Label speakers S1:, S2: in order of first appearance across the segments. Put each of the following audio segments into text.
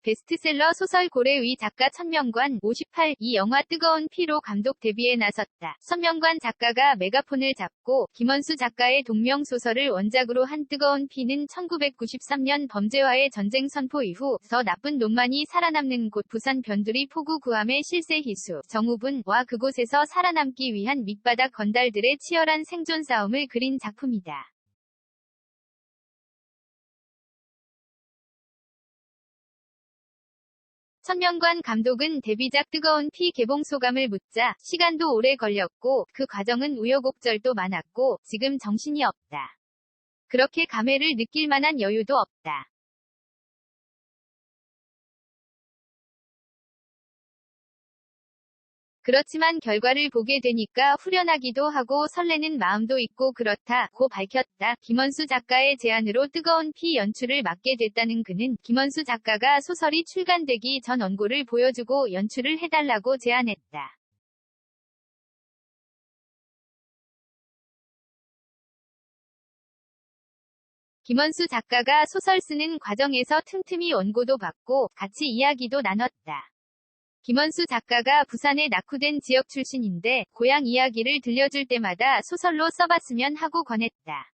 S1: 베스트셀러 소설 고래 위 작가 천명관 58, 이 영화 뜨거운 피로 감독 데뷔에 나섰다. 천명관 작가가 메가폰을 잡고 김원수 작가의 동명 소설을 원작으로 한 뜨거운 피는 1993년 범죄와의 전쟁 선포 이후 더 나쁜 놈만이 살아남는 곳 부산 변두리 포구 구함의 실세 희수 정우분과 그곳에서 살아남기 위한 밑바닥 건달들의 치열한 생존 싸움을 그린 작품이다. 천명관 감독은 데뷔작 뜨거운 피 개봉 소감을 묻자 시간도 오래 걸렸고 그 과정은 우여곡절도 많았고 지금 정신이 없다. 그렇게 감회를 느낄 만한 여유도 없다. 그렇지만 결과를 보게 되니까 후련하기도 하고 설레는 마음도 있고 그렇다고 밝혔다. 김원수 작가의 제안으로 뜨거운 피 연출을 맡게 됐다는 그는 김원수 작가가 소설이 출간되기 전 원고를 보여주고 연출을 해달라고 제안했다. 김원수 작가가 소설 쓰는 과정에서 틈틈이 원고도 받고 같이 이야기도 나눴다. 김원수 작가가 부산의 낙후된 지역 출신인데 고향 이야기를 들려줄 때마다 소설로 써봤으면 하고 권했다.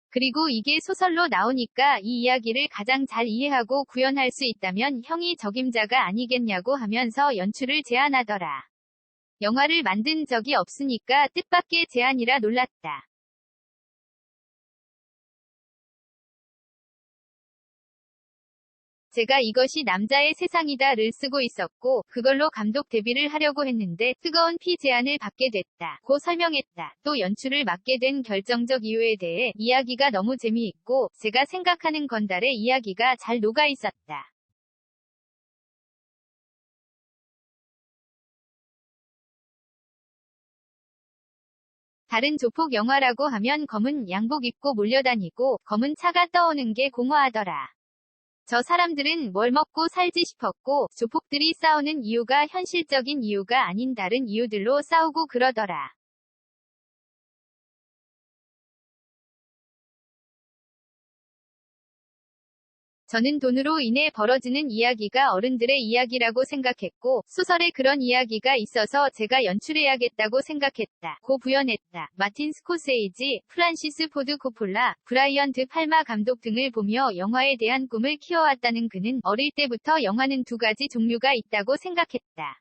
S1: 그리고 이게 소설로 나오니까 이 이야기를 가장 잘 이해하고 구현할 수 있다면 형이 적임자가 아니겠냐고 하면서 연출을 제안하더라. 영화를 만든 적이 없으니까 뜻밖의 제안이라 놀랐다. 제가 이것이 남자의 세상이다를 쓰고 있었고 그걸로 감독 데뷔를 하려고 했는데 뜨거운 피 제안을 받게 됐다. 고 설명했다. 또 연출을 맡게 된 결정적 이유에 대해 이야기가 너무 재미있고 제가 생각하는 건달의 이야기가 잘 녹아 있었다. 다른 조폭 영화라고 하면 검은 양복 입고 몰려다니고 검은 차가 떠오는 게 공허하더라. 저 사람들은 뭘 먹고 살지 싶었고 조폭들이 싸우는 이유가 현실적인 이유가 아닌 다른 이유들로 싸우고 그러더라. 저는 돈으로 인해 벌어지는 이야기가 어른들의 이야기라고 생각했고 소설에 그런 이야기가 있어서 제가 연출해야겠다고 생각했다. 고 부연했다. 마틴 스코세이지, 프란시스 포드 코폴라, 브라이언 드 팔마 감독 등을 보며 영화에 대한 꿈을 키워왔다는 그는 어릴 때부터 영화는 두 가지 종류가 있다고 생각했다.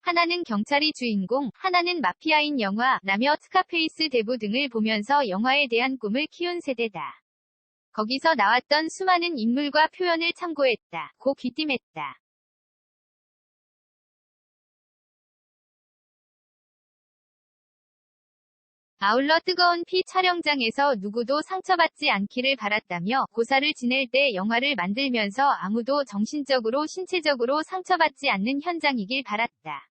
S1: 하나는 경찰이 주인공, 하나는 마피아인 영화라며 스카페이스 대부 등을 보면서 영화에 대한 꿈을 키운 세대다. 거기서 나왔던 수많은 인물과 표현을 참고했다. 고 귀띔했다. 아울러 뜨거운 피 촬영장에서 누구도 상처받지 않기를 바랐다며 고사를 지낼 때 영화를 만들면서 아무도 정신적으로 신체적으로 상처받지 않는 현장이길 바랐다.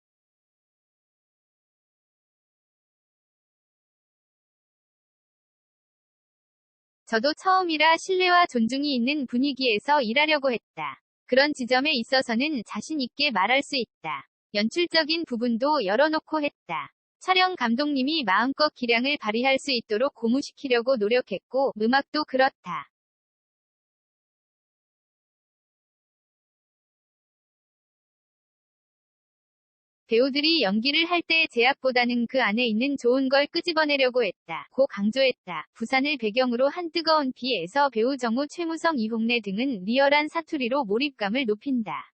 S1: 저도 처음이라 신뢰와 존중이 있는 분위기에서 일하려고 했다. 그런 지점에 있어서는 자신 있게 말할 수 있다. 연출적인 부분도 열어놓고 했다. 촬영 감독님이 마음껏 기량을 발휘할 수 있도록 고무시키려고 노력했고 음악도 그렇다. 배우들이 연기를 할 때의 제약보다는 그 안에 있는 좋은 걸 끄집어내려고 했다. 고 강조했다. 부산을 배경으로 한 뜨거운 피에서 배우 정우, 최무성, 이홍래 등은 리얼한 사투리로 몰입감을 높인다.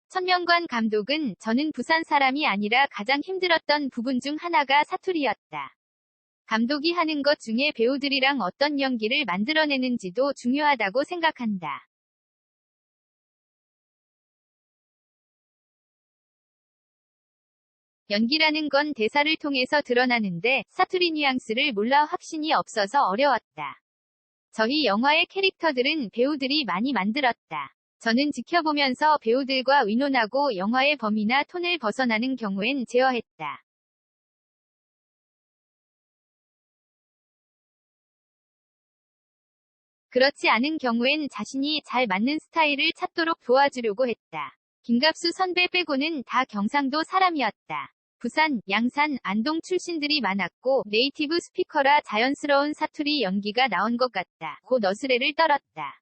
S1: 천명관 감독은 저는 부산 사람이 아니라 가장 힘들었던 부분 중 하나가 사투리였다. 감독이 하는 것 중에 배우들이랑 어떤 연기를 만들어내는지도 중요하다고 생각한다. 연기라는 건 대사를 통해서 드러나는데 사투리 뉘앙스를 몰라 확신이 없어서 어려웠다. 저희 영화의 캐릭터들은 배우들이 많이 만들었다. 저는 지켜보면서 배우들과 의논하고 영화의 범위나 톤을 벗어나는 경우엔 제어했다. 그렇지 않은 경우엔 자신이 잘 맞는 스타일을 찾도록 도와주려고 했다. 김갑수 선배 빼고는 다 경상도 사람이었다. 부산, 양산, 안동 출신들이 많았고 네이티브 스피커라 자연스러운 사투리 연기가 나온 것 같다. 고 너스레를 떨었다.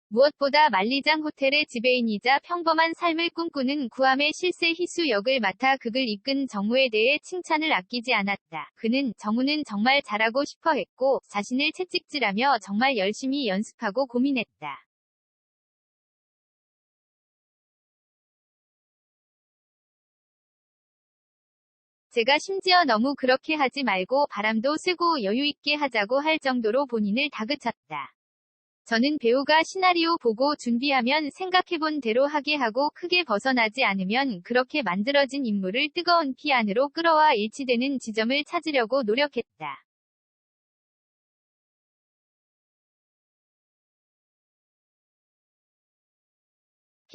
S1: 무엇보다 만리장 호텔의 지배인이자 평범한 삶을 꿈꾸는 구암의 실세 희수 역을 맡아 극을 이끈 정우에 대해 칭찬을 아끼지 않았다. 그는 정우는 정말 잘하고 싶어 했고 자신을 채찍질하며 정말 열심히 연습하고 고민했다. 제가 심지어 너무 그렇게 하지 말고 바람도 쐬고 여유있게 하자고 할 정도로 본인을 다그쳤다. 저는 배우가 시나리오 보고 준비하면 생각해본 대로 하게 하고 크게 벗어나지 않으면 그렇게 만들어진 인물을 뜨거운 피 안으로 끌어와 일치되는 지점을 찾으려고 노력했다.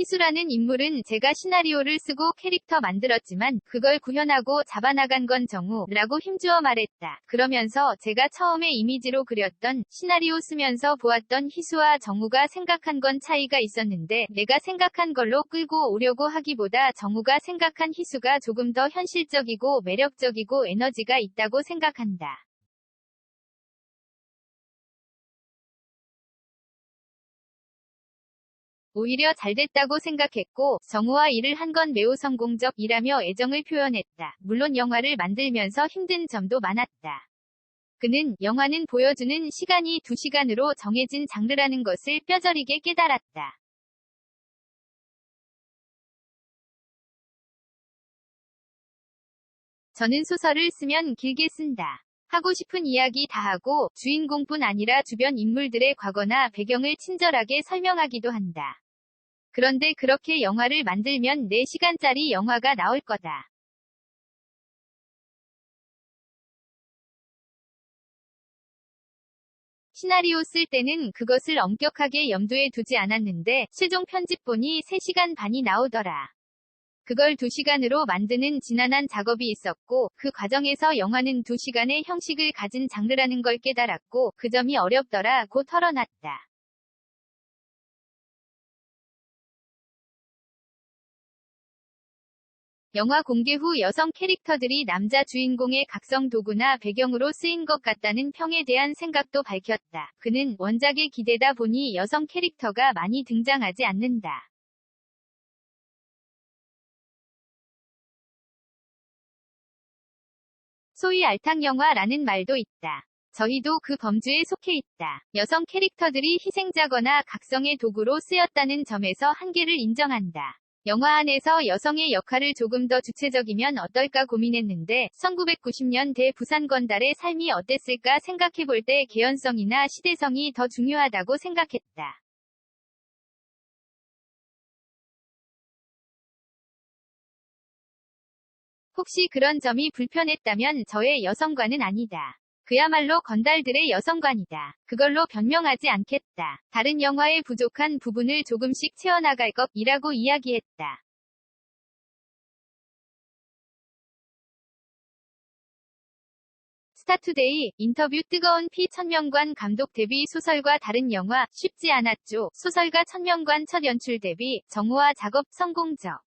S1: 희수라는 인물은 제가 시나리오를 쓰고 캐릭터 만들었지만 그걸 구현하고 잡아나간 건 정우라고 힘주어 말했다. 그러면서 제가 처음에 이미지로 그렸던 시나리오 쓰면서 보았던 희수와 정우가 생각한 건 차이가 있었는데 내가 생각한 걸로 끌고 오려고 하기보다 정우가 생각한 희수가 조금 더 현실적이고 매력적이고 에너지가 있다고 생각한다. 오히려 잘됐다고 생각했고 정우와 일을 한 건 매우 성공적이라며 애정을 표현했다. 물론 영화를 만들면서 힘든 점도 많았다. 그는 영화는 보여주는 시간이 2시간으로 정해진 장르라는 것을 뼈저리게 깨달았다. 저는 소설을 쓰면 길게 쓴다. 하고 싶은 이야기 다 하고 주인공뿐 아니라 주변 인물들의 과거나 배경을 친절하게 설명하기도 한다. 그런데 그렇게 영화를 만들면 4시간짜리 영화가 나올 거다. 시나리오 쓸 때는 그것을 엄격하게 염두에 두지 않았는데 최종 편집본이 3시간 반이 나오더라. 그걸 2시간으로 만드는 지난한 작업이 있었고 그 과정에서 영화는 2시간의 형식을 가진 장르라는 걸 깨달았고 그 점이 어렵더라 고 털어놨다. 영화 공개 후 여성 캐릭터들이 남자 주인공의 각성 도구나 배경으로 쓰인 것 같다는 평에 대한 생각도 밝혔다. 그는 원작에 기대다 보니 여성 캐릭터가 많이 등장하지 않는다. 소위 알탕 영화라는 말도 있다. 저희도 그 범주에 속해 있다. 여성 캐릭터들이 희생자거나 각성의 도구로 쓰였다는 점에서 한계를 인정한다. 영화 안에서 여성의 역할을 조금 더 주체적이면 어떨까 고민했는데 1990년대 부산 건달의 삶이 어땠을까 생각해볼 때 개연성이나 시대성이 더 중요하다고 생각했다. 혹시 그런 점이 불편했다면 저의 여성관은 아니다. 그야말로 건달들의 여성관이다. 그걸로 변명하지 않겠다. 다른 영화의 부족한 부분을 조금씩 채워나갈 것이라고 이야기했다. 스타투데이, 인터뷰 뜨거운 피 천명관 감독 데뷔 소설과 다른 영화, 쉽지 않았죠. 소설가 천명관 첫 연출 데뷔, 정우와 작업 성공적.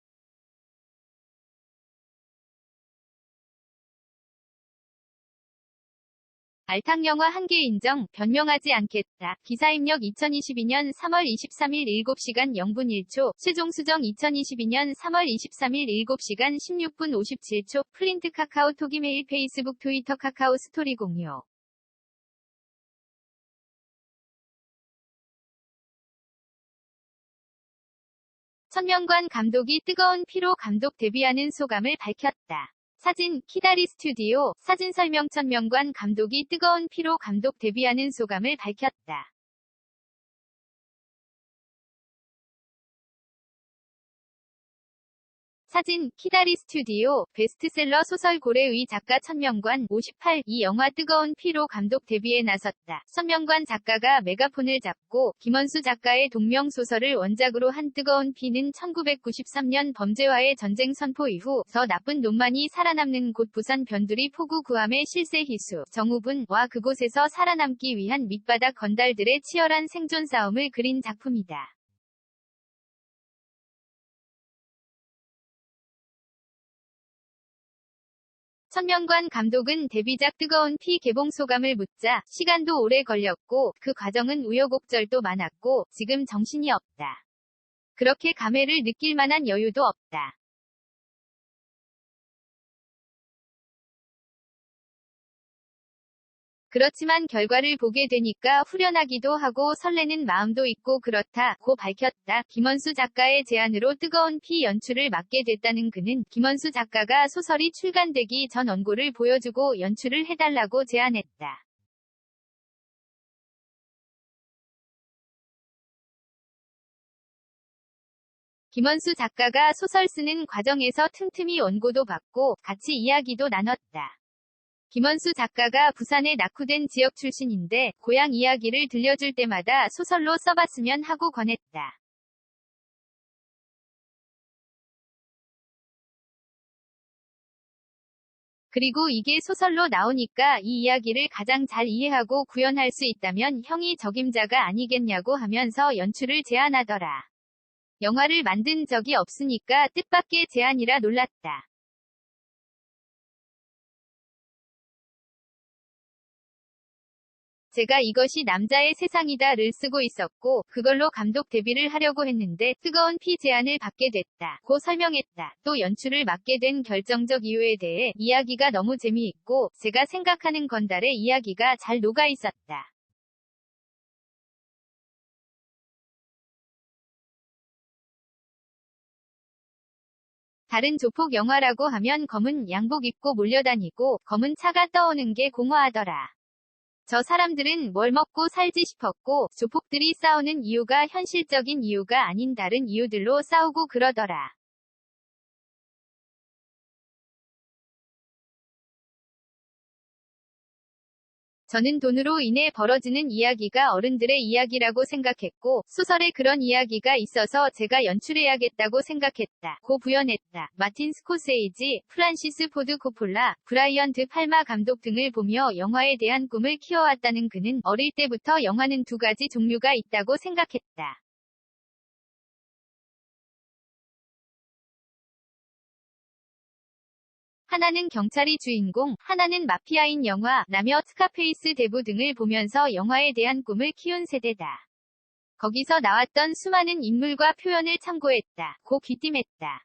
S1: 알탕 영화 한계 인정, 변명하지 않겠다. 기사 입력 2022년 3월 23일 7시간 0분 1초, 최종 수정 2022년 3월 23일 7시간 16분 57초, 프린트 카카오톡 이메일 페이스북 트위터 카카오 스토리 공유. 천명관 감독이 뜨거운 피로 감독 데뷔하는 소감을 밝혔다. 사진, 키다리 스튜디오, 사진 설명 천명관 감독이 뜨거운 피로 감독 데뷔하는 소감을 밝혔다. 사진, 키다리 스튜디오, 베스트셀러 소설 고래의 작가 천명관 58, 이 영화 뜨거운 피로 감독 데뷔에 나섰다. 천명관 작가가 메가폰을 잡고 김원수 작가의 동명소설을 원작으로 한 뜨거운 피는 1993년 범죄와의 전쟁 선포 이후 더 나쁜 놈만이 살아남는 곳 부산 변두리 포구 구함의 실세 희수, 정우분과 그곳에서 살아남기 위한 밑바닥 건달들의 치열한 생존 싸움을 그린 작품이다. 천명관 감독은 데뷔작 뜨거운 피 개봉 소감을 묻자 시간도 오래 걸렸고 그 과정은 우여곡절도 많았고 지금 정신이 없다. 그렇게 감회를 느낄 만한 여유도 없다. 그렇지만 결과를 보게 되니까 후련하기도 하고 설레는 마음도 있고 그렇다고 밝혔다. 김원수 작가의 제안으로 뜨거운 피 연출을 맡게 됐다는 그는 김원수 작가가 소설이 출간되기 전 원고를 보여주고 연출을 해달라고 제안했다. 김원수 작가가 소설 쓰는 과정에서 틈틈이 원고도 받고 같이 이야기도 나눴다. 김원수 작가가 부산의 낙후된 지역 출신인데 고향 이야기를 들려줄 때마다 소설로 써봤으면 하고 권했다. 그리고 이게 소설로 나오니까 이 이야기를 가장 잘 이해하고 구현할 수 있다면 형이 적임자가 아니겠냐고 하면서 연출을 제안하더라. 영화를 만든 적이 없으니까 뜻밖의 제안이라 놀랐다. 제가 이것이 남자의 세상이다를 쓰고 있었고 그걸로 감독 데뷔를 하려고 했는데 뜨거운 피 제안을 받게 됐다. 고 설명했다. 또 연출을 맡게 된 결정적 이유에 대해 이야기가 너무 재미있고 제가 생각하는 건달의 이야기가 잘 녹아 있었다. 다른 조폭 영화라고 하면 검은 양복 입고 몰려다니고 검은 차가 떠오는 게 공허하더라. 저 사람들은 뭘 먹고 살지 싶었고 조폭들이 싸우는 이유가 현실적인 이유가 아닌 다른 이유들로 싸우고 그러더라. 저는 돈으로 인해 벌어지는 이야기가 어른들의 이야기라고 생각했고 소설에 그런 이야기가 있어서 제가 연출해야겠다고 생각했다. 고 부연했다. 마틴 스코세이지, 프란시스 포드 코폴라, 브라이언 드 팔마 감독 등을 보며 영화에 대한 꿈을 키워왔다는 그는 어릴 때부터 영화는 두 가지 종류가 있다고 생각했다. 하나는 경찰이 주인공, 하나는 마피아인 영화라며 스카페이스 대부 등을 보면서 영화에 대한 꿈을 키운 세대다. 거기서 나왔던 수많은 인물과 표현을 참고했다. 고 귀띔했다.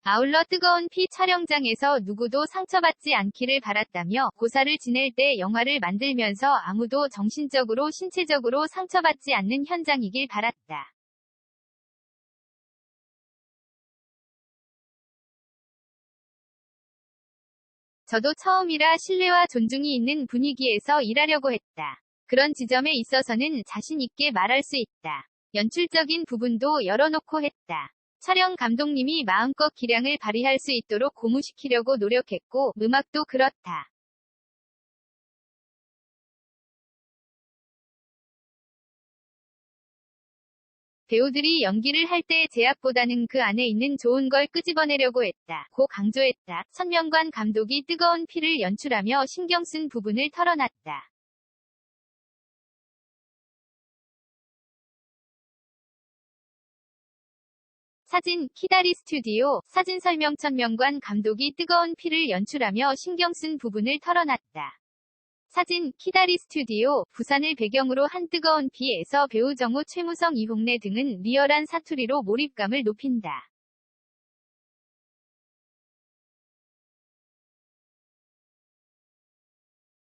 S1: 아울러 뜨거운 피 촬영장에서 누구도 상처받지 않기를 바랐다며 고사를 지낼 때 영화를 만들면서 아무도 정신적으로 신체적으로 상처받지 않는 현장이길 바랐다. 저도 처음이라 신뢰와 존중이 있는 분위기에서 일하려고 했다. 그런 지점에 있어서는 자신 있게 말할 수 있다. 연출적인 부분도 열어놓고 했다. 촬영 감독님이 마음껏 기량을 발휘할 수 있도록 고무시키려고 노력했고 음악도 그렇다. 배우들이 연기를 할 때 제약보다는 그 안에 있는 좋은 걸 끄집어내려고 했다. 고 강조했다. 천명관 감독이 뜨거운 피를 연출하며 신경 쓴 부분을 털어놨다. 사진, 키다리 스튜디오, 사진 설명 천명관 감독이 뜨거운 피를 연출하며 신경 쓴 부분을 털어놨다. 사진, 키다리 스튜디오, 부산을 배경으로 한 뜨거운 피에서 배우 정우, 최무성, 이홍래 등은 리얼한 사투리로 몰입감을 높인다.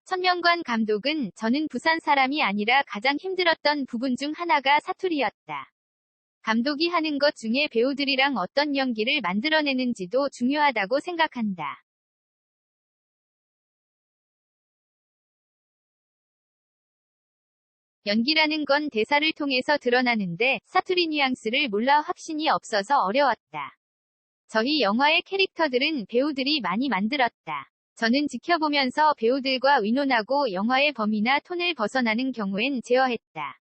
S1: 천명관 감독은 저는 부산 사람이 아니라 가장 힘들었던 부분 중 하나가 사투리였다. 감독이 하는 것 중에 배우들이랑 어떤 연기를 만들어내는지도 중요하다고 생각한다. 연기라는 건 대사를 통해서 드러나는데 사투리 뉘앙스를 몰라 확신이 없어서 어려웠다. 저희 영화의 캐릭터들은 배우들이 많이 만들었다. 저는 지켜보면서 배우들과 의논하고 영화의 범위나 톤을 벗어나는 경우엔 제어했다.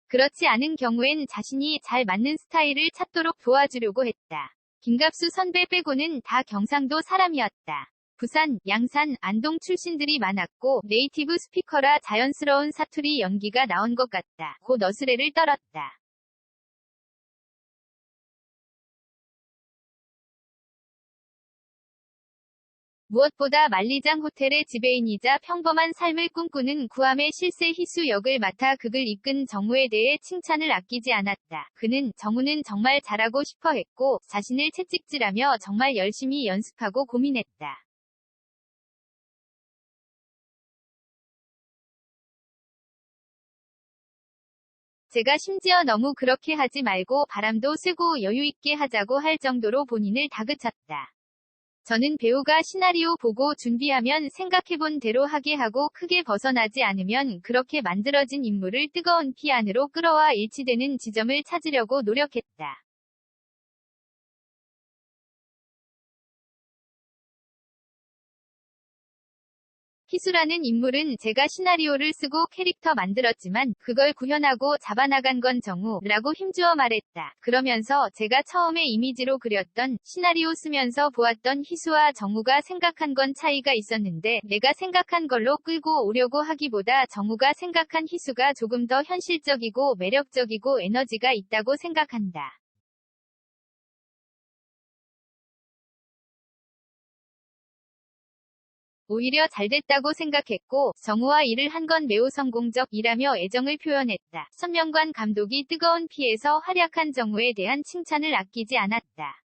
S1: 그렇지 않은 경우엔 자신이 잘 맞는 스타일을 찾도록 도와주려고 했다. 김갑수 선배 빼고는 다 경상도 사람이었다. 부산, 양산, 안동 출신들이 많았고 네이티브 스피커라 자연스러운 사투리 연기가 나온 것 같다. 곧 어스레를 떨었다. 무엇보다 만리장 호텔의 지배인이자 평범한 삶을 꿈꾸는 구암의 실세 희수 역을 맡아 극을 이끈 정우에 대해 칭찬을 아끼지 않았다. 그는 정우는 정말 잘하고 싶어 했고 자신을 채찍질하며 정말 열심히 연습하고 고민했다. 제가 심지어 너무 그렇게 하지 말고 바람도 쐬고 여유있게 하자고 할 정도로 본인을 다그쳤다. 저는 배우가 시나리오 보고 준비하면 생각해본 대로 하게 하고 크게 벗어나지 않으면 그렇게 만들어진 인물을 뜨거운 피 안으로 끌어와 일치되는 지점을 찾으려고 노력했다. 희수라는 인물은 제가 시나리오를 쓰고 캐릭터 만들었지만 그걸 구현하고 잡아나간 건 정우라고 힘주어 말했다. 그러면서 제가 처음에 이미지로 그렸던 시나리오 쓰면서 보았던 희수와 정우가 생각한 건 차이가 있었는데 내가 생각한 걸로 끌고 오려고 하기보다 정우가 생각한 희수가 조금 더 현실적이고 매력적이고 에너지가 있다고 생각한다. 오히려 잘됐다고 생각했고 정우와 일을 한 건 매우 성공적이라며 애정을 표현했다. 선명관 감독이 뜨거운 피에서 활약한 정우에 대한 칭찬을 아끼지 않았다.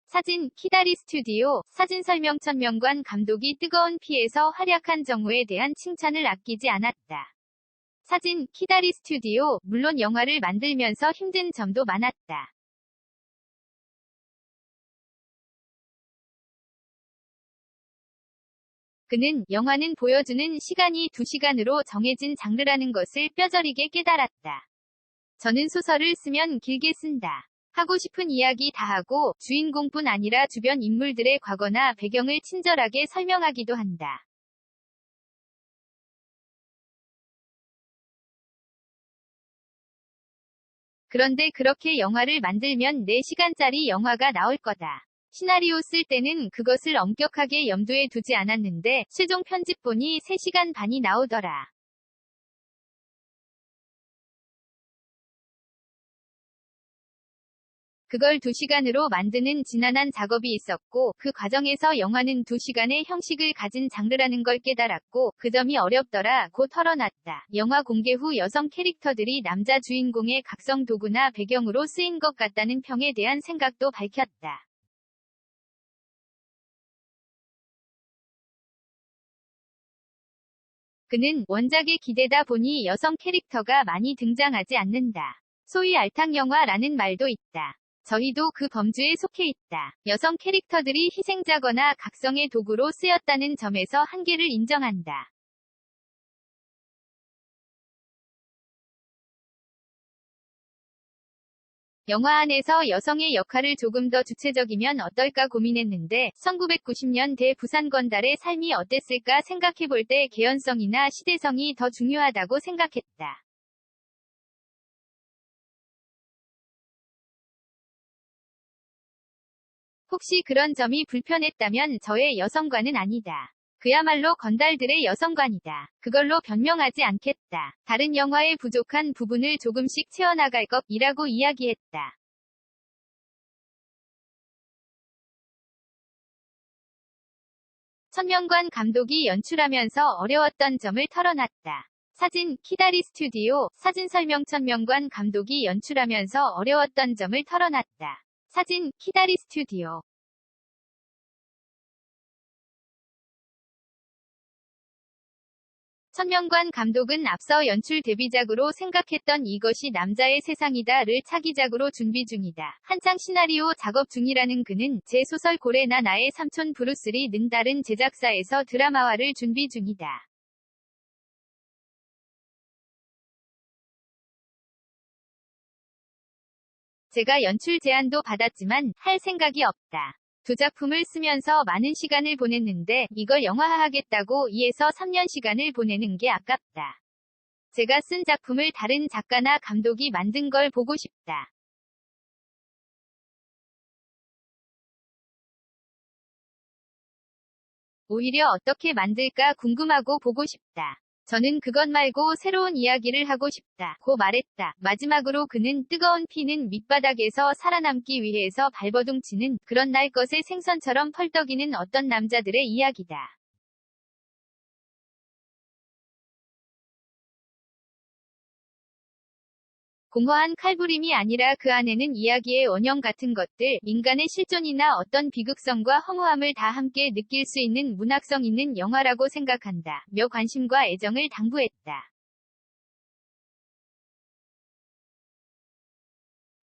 S1: 사진, 키다리 스튜디오, 사진 설명 천명관 감독이 뜨거운 피에서 활약한 정우에 대한 칭찬을 아끼지 않았다. 사진, 키다리 스튜디오, 물론 영화를 만들면서 힘든 점도 많았다. 그는 영화는 보여주는 시간이 2시간으로 정해진 장르라는 것을 뼈저리게 깨달았다. 저는 소설을 쓰면 길게 쓴다. 하고 싶은 이야기 다 하고 주인공뿐 아니라 주변 인물들의 과거나 배경을 친절하게 설명하기도 한다. 그런데 그렇게 영화를 만들면 4시간짜리 영화가 나올 거다. 시나리오 쓸 때는 그것을 엄격하게 염두에 두지 않았는데 최종 편집본이 3시간 반이 나오더라. 그걸 2시간으로 만드는 지난한 작업이 있었고 그 과정에서 영화는 2시간의 형식을 가진 장르라는 걸 깨달았고 그 점이 어렵더라 고 털어놨다. 영화 공개 후 여성 캐릭터들이 남자 주인공의 각성 도구나 배경으로 쓰인 것 같다는 평에 대한 생각도 밝혔다. 그는 원작에 기대다 보니 여성 캐릭터가 많이 등장하지 않는다. 소위 알탕영화라는 말도 있다. 저희도 그 범주에 속해 있다. 여성 캐릭터들이 희생자거나 각성의 도구로 쓰였다는 점에서 한계를 인정한다. 영화 안에서 여성의 역할을 조금 더 주체적이면 어떨까 고민했는데 1990년대 부산 건달의 삶이 어땠을까 생각해볼 때 개연성이나 시대성이 더 중요하다고 생각했다. 혹시 그런 점이 불편했다면 저의 여성관은 아니다. 그야말로 건달들의 여성관이다. 그걸로 변명하지 않겠다. 다른 영화의 부족한 부분을 조금씩 채워나갈 것이라고 이야기했다. 천명관 감독이 연출하면서 어려웠던 점을 털어놨다. 사진, 키다리 스튜디오, 사진 설명 천명관 감독이 연출하면서 어려웠던 점을 털어놨다. 사진, 키다리 스튜디오. 천명관 감독은 앞서 연출 데뷔작으로 생각했던 이것이 남자의 세상이다를 차기작으로 준비 중이다. 한창 시나리오 작업 중이라는 그는 제 소설 고래나 나의 삼촌 브루스리는 다른 제작사에서 드라마화를 준비 중이다. 제가 연출 제안도 받았지만 할 생각이 없다. 두 작품을 쓰면서 많은 시간을 보냈는데 이걸 영화화하겠다고 2에서 3년 시간을 보내는 게 아깝다. 제가 쓴 작품을 다른 작가나 감독이 만든 걸 보고 싶다. 오히려 어떻게 만들까 궁금하고 보고 싶다. 저는 그것 말고 새로운 이야기를 하고 싶다. 고 말했다. 마지막으로 그는 뜨거운 피는 밑바닥에서 살아남기 위해서 발버둥 치는 그런 날 것의 생선처럼 펄떡이는 어떤 남자들의 이야기다. 공허한 칼부림이 아니라 그 안에는 이야기의 원형 같은 것들, 인간의 실존이나 어떤 비극성과 허무함을 다 함께 느낄 수 있는 문학성 있는 영화라고 생각한다. 며 관심과 애정을 당부했다.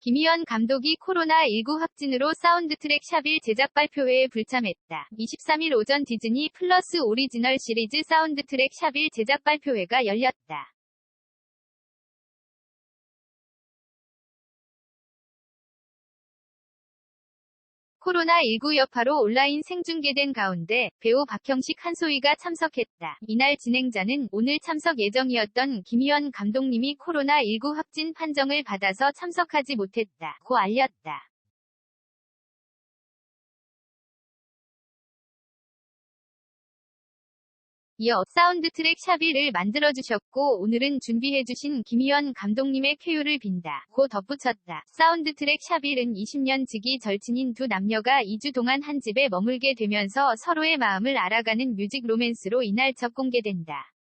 S1: 김희연 감독이 코로나19 확진으로 사운드트랙 샵1 제작 발표회에 불참했다. 23일 오전 디즈니 플러스 오리지널 시리즈 사운드트랙 샵1 제작 발표회가 열렸다. 코로나19 여파로 온라인 생중계된 가운데 배우 박형식 한소희가 참석했다. 이날 진행자는 오늘 참석 예정이었던 김희연 감독님이 코로나19 확진 판정을 받아서 참석하지 못했다. 고 알렸다. 이어 사운드트랙 샵1을 만들어주셨고 오늘은 준비해주신 김희연 감독님의 쾌유를 빈다. 고 덧붙였다. 사운드트랙 샵1은 20년 지기 절친인 두 남녀가 2주 동안 한 집에 머물게 되면서 서로의 마음을 알아가는 뮤직 로맨스로 이날 첫 공개된다.